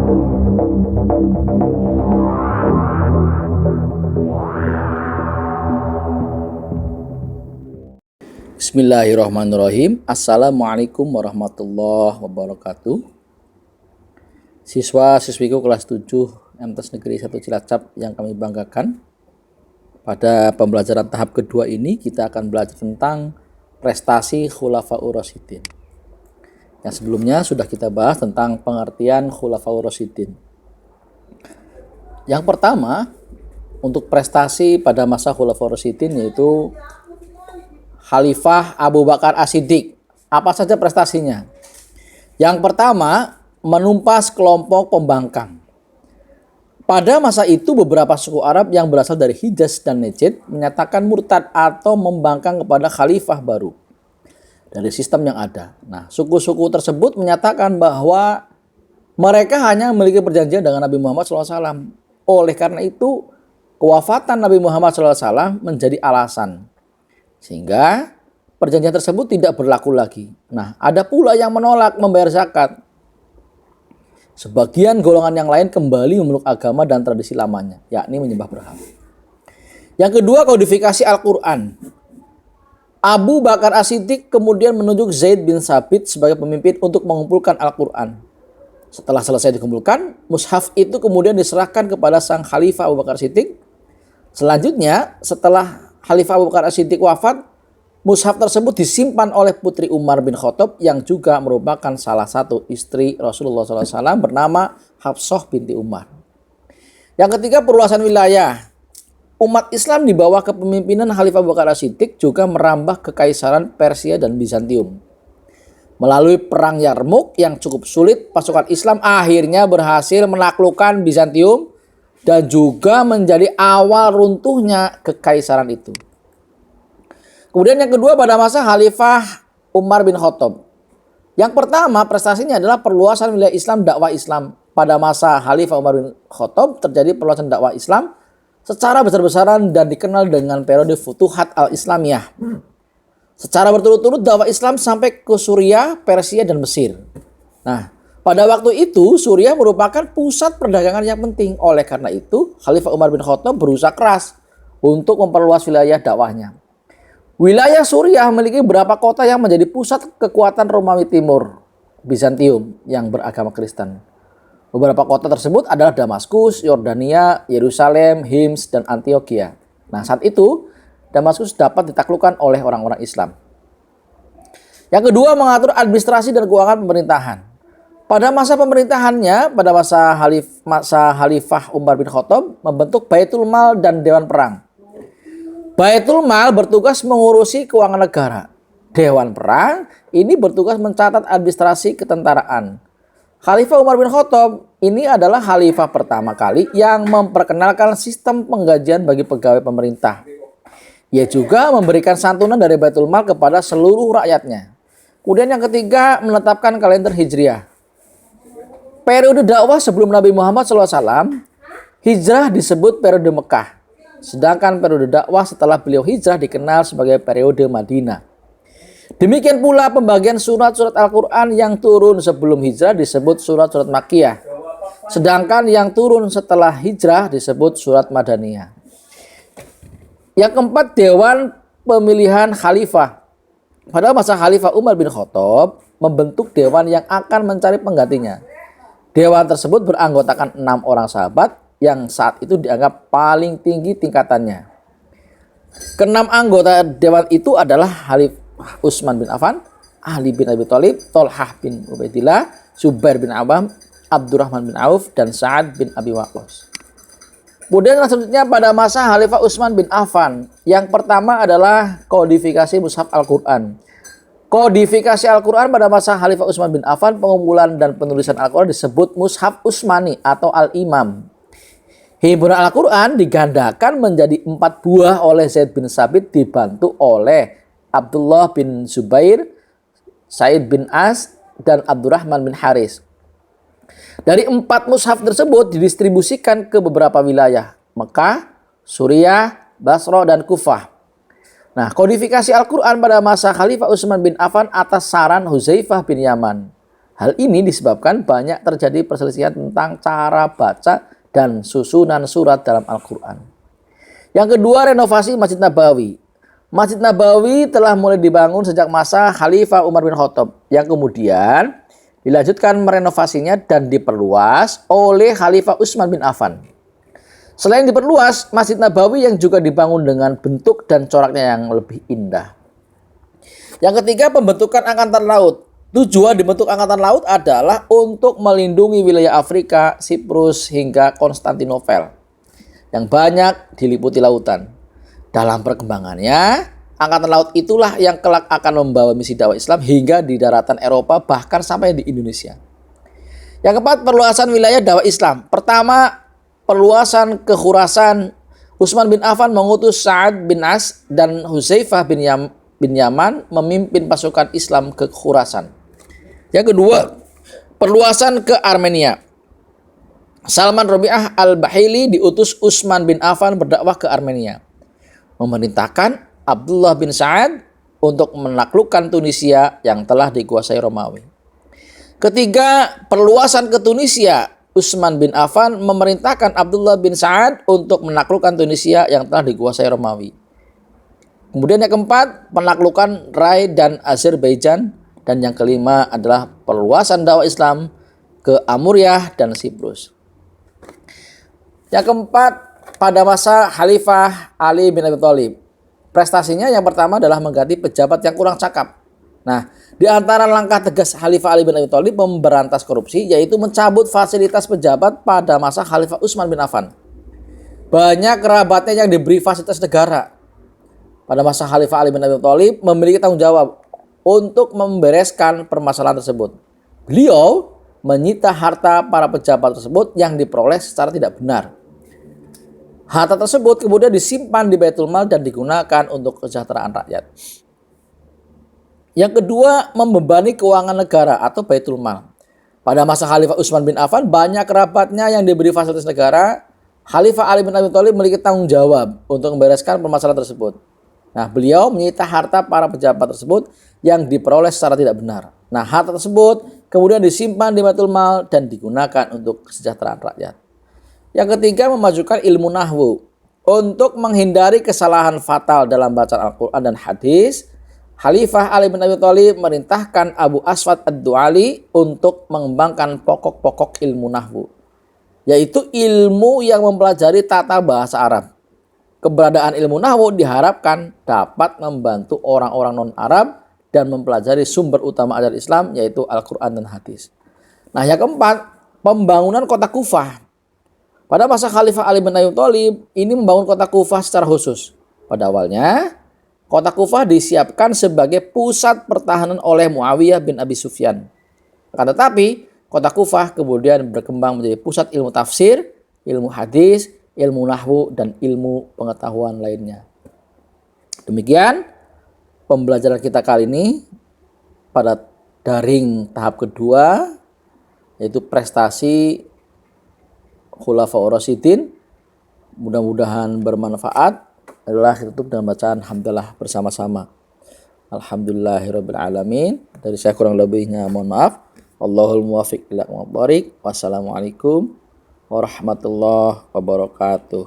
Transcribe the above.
Bismillahirrahmanirrahim. Assalamualaikum warahmatullahi wabarakatuh. Siswa-siswiku kelas 7 MTs Negeri 1 Cilacap yang kami banggakan. Pada pembelajaran tahap kedua ini kita akan belajar tentang prestasi Khulafaur Rasyidin. Yang sebelumnya sudah kita bahas tentang pengertian Khulafaur Rasyidin. Yang pertama, untuk prestasi pada masa Khulafaur Rasyidin yaitu Khalifah Abu Bakar As-Siddiq. Apa saja prestasinya? Yang pertama, menumpas kelompok pembangkang. Pada masa itu beberapa suku Arab yang berasal dari Hijaz dan Najd menyatakan murtad atau membangkang kepada khalifah baru dari sistem yang ada. Nah, suku-suku tersebut menyatakan bahwa mereka hanya memiliki perjanjian dengan Nabi Muhammad SAW. Oleh karena itu, kewafatan Nabi Muhammad SAW menjadi alasan. Sehingga perjanjian tersebut tidak berlaku lagi. Nah, ada pula yang menolak membayar zakat. Sebagian golongan yang lain kembali memeluk agama dan tradisi lamanya, yakni menyembah berhala. Yang kedua, kodifikasi Al-Quran. Abu Bakar As-Siddiq kemudian menunjuk Zaid bin Sabit sebagai pemimpin untuk mengumpulkan Al-Quran. Setelah selesai dikumpulkan, mushaf itu kemudian diserahkan kepada sang Khalifah Abu Bakar As-Siddiq. Selanjutnya, setelah Khalifah Abu Bakar As-Siddiq wafat, mushaf tersebut disimpan oleh putri Umar bin Khattab yang juga merupakan salah satu istri Rasulullah SAW bernama Hafsah binti Umar. Yang ketiga, perluasan wilayah. Umat Islam di bawah kepemimpinan Khalifah Abu Bakar As-Siddiq juga merambah kekaisaran Persia dan Bizantium. Melalui perang Yarmuk yang cukup sulit, pasukan Islam akhirnya berhasil menaklukkan Bizantium dan juga menjadi awal runtuhnya kekaisaran itu. Kemudian yang kedua, pada masa Khalifah Umar bin Khattab. Yang pertama, prestasinya adalah perluasan wilayah Islam, dakwah Islam. Pada masa Khalifah Umar bin Khattab terjadi perluasan dakwah Islam secara besar-besaran dan dikenal dengan periode Futuhat al-Islamiyah. Secara berturut-turut dakwah Islam sampai ke Suriah, Persia, dan Mesir. Nah, pada waktu itu Suriah merupakan pusat perdagangan yang penting. Oleh karena itu, Khalifah Umar bin Khattab berusaha keras untuk memperluas wilayah dakwahnya. Wilayah Suriah memiliki beberapa kota yang menjadi pusat kekuatan Romawi Timur, Bizantium yang beragama Kristen. Beberapa kota tersebut adalah Damaskus, Yordania, Yerusalem, Hims, dan Antioquia. Nah, saat itu Damaskus dapat ditaklukkan oleh orang-orang Islam. Yang kedua, mengatur administrasi dan keuangan pemerintahan. Pada masa pemerintahannya, pada masa Khalifah Umar bin Khattab membentuk Baitul Mal dan Dewan Perang. Baitul Mal bertugas mengurusi keuangan negara. Dewan Perang ini bertugas mencatat administrasi ketentaraan. Khalifah Umar bin Khattab ini adalah khalifah pertama kali yang memperkenalkan sistem penggajian bagi pegawai pemerintah. Ia juga memberikan santunan dari Baitul Mal kepada seluruh rakyatnya. Kemudian yang ketiga, menetapkan kalender Hijriah. Periode dakwah sebelum Nabi Muhammad SAW, hijrah disebut periode Mekah. Sedangkan periode dakwah setelah beliau hijrah dikenal sebagai periode Madinah. Demikian pula pembagian surat-surat Al-Quran yang turun sebelum hijrah disebut surat-surat Makkiyah. Sedangkan yang turun setelah hijrah disebut surat Madaniyah. Yang keempat, Dewan Pemilihan Khalifah. Pada masa Khalifah Umar bin Khattab membentuk dewan yang akan mencari penggantinya. Dewan tersebut beranggotakan 6 orang sahabat yang saat itu dianggap paling tinggi tingkatannya. Keenam anggota dewan itu adalah Khalifah Utsman bin Affan, Ali bin Abi Thalib, Thalhah bin Ubaidillah, Zubair bin Awam, Abdurrahman bin Auf, dan Sa'ad bin Abi Waqqas. Kemudian selanjutnya pada masa Khalifah Utsman bin Affan, yang pertama adalah kodifikasi mushaf Al-Quran. Kodifikasi Al-Quran pada masa Khalifah Utsman bin Affan, pengumpulan dan penulisan Al-Quran disebut Mushaf Utsmani atau Al-Imam. Himpunan Al-Quran digandakan menjadi 4 buah oleh Zaid bin Sabit dibantu oleh Abdullah bin Zubair, Said bin As, dan Abdurrahman bin Haris. Dari 4 mushaf tersebut didistribusikan ke beberapa wilayah, Mekah, Suriah, Basra, dan Kufah. Nah, kodifikasi Al-Quran pada masa Khalifah Utsman bin Affan atas saran Hudzaifah bin Yaman. Hal ini disebabkan banyak terjadi perselisihan tentang cara baca dan susunan surat dalam Al-Quran. Yang kedua, renovasi Masjid Nabawi. Masjid Nabawi telah mulai dibangun sejak masa Khalifah Umar bin Khattab, yang kemudian dilanjutkan merenovasinya dan diperluas oleh Khalifah Utsman bin Affan. Selain diperluas, Masjid Nabawi yang juga dibangun dengan bentuk dan coraknya yang lebih indah. Yang ketiga, pembentukan Angkatan Laut. Tujuan dibentuk Angkatan Laut adalah untuk melindungi wilayah Afrika, Siprus, hingga Konstantinopel yang banyak diliputi lautan. Dalam perkembangannya, Angkatan Laut itulah yang kelak akan membawa misi dakwah Islam hingga di daratan Eropa, bahkan sampai di Indonesia. Yang keempat, perluasan wilayah dakwah Islam. Pertama, perluasan ke Khurasan. Utsman bin Affan mengutus Sa'ad bin As dan Hudzaifah bin Yaman memimpin pasukan Islam ke Khurasan. Yang kedua, perluasan ke Armenia. Salman Rabi'ah al-Bahili diutus Utsman bin Affan berdakwah ke Armenia, memerintahkan Abdullah bin Sa'ad untuk menaklukkan Tunisia yang telah dikuasai Romawi. Ketiga, perluasan ke Tunisia. Utsman bin Affan memerintahkan Abdullah bin Sa'ad untuk menaklukkan Tunisia yang telah dikuasai Romawi. Kemudian yang keempat, penaklukan Rai dan Azerbaijan. Dan yang kelima adalah perluasan dakwah Islam ke Amuriah dan Siprus. Yang keempat, pada masa Khalifah Ali bin Abi Thalib. Prestasinya yang pertama adalah mengganti pejabat yang kurang cakap. Nah, di antara langkah tegas Khalifah Ali bin Abi Thalib memberantas korupsi, yaitu mencabut fasilitas pejabat pada masa Khalifah Utsman bin Affan. Banyak kerabatnya yang diberi fasilitas negara. Pada masa Khalifah Ali bin Abi Thalib memiliki tanggung jawab untuk membereskan permasalahan tersebut. Beliau menyita harta para pejabat tersebut yang diperoleh secara tidak benar. Harta tersebut kemudian disimpan di Baitul Mal dan digunakan untuk kesejahteraan rakyat. Yang kedua, membebani keuangan negara atau Baitul Mal. Pada masa Khalifah Utsman bin Affan, banyak kerabatnya yang diberi fasilitas negara. Khalifah Ali bin Abi Thalib memiliki tanggung jawab untuk membereskan permasalahan tersebut. Nah, beliau menyita harta para pejabat tersebut yang diperoleh secara tidak benar. Nah, harta tersebut kemudian disimpan di Baitul Mal dan digunakan untuk kesejahteraan rakyat. Yang ketiga, memajukan ilmu nahwu. Untuk menghindari kesalahan fatal dalam bacaan Al-Quran dan hadis, Khalifah Ali bin Abi Thalib merintahkan Abu Aswad ad-Du'ali untuk mengembangkan pokok-pokok ilmu nahwu, yaitu ilmu yang mempelajari tata bahasa Arab. Keberadaan ilmu nahwu diharapkan dapat membantu orang-orang non-Arab dan mempelajari sumber utama ajaran Islam, yaitu Al-Quran dan hadis. Nah, yang keempat, pembangunan kota Kufah. Pada masa Khalifah Ali bin Abi Thalib ini membangun kota Kufah secara khusus. Pada awalnya, kota Kufah disiapkan sebagai pusat pertahanan oleh Muawiyah bin Abi Sufyan. Akan tetapi, kota Kufah kemudian berkembang menjadi pusat ilmu tafsir, ilmu hadis, ilmu nahwu, dan ilmu pengetahuan lainnya. Demikian pembelajaran kita kali ini pada daring tahap kedua, yaitu prestasi Khulafaur Rasyidin. Mudah-mudahan bermanfaat. Adalah kita tutup dengan bacaan hamdalah bersama-sama. Alhamdulillahirabbil alamin. Dari saya kurang lebihnya mohon maaf. Allahul muwaffiq ila aqwamit thoriq. Wassalamualaikum warahmatullahi wabarakatuh.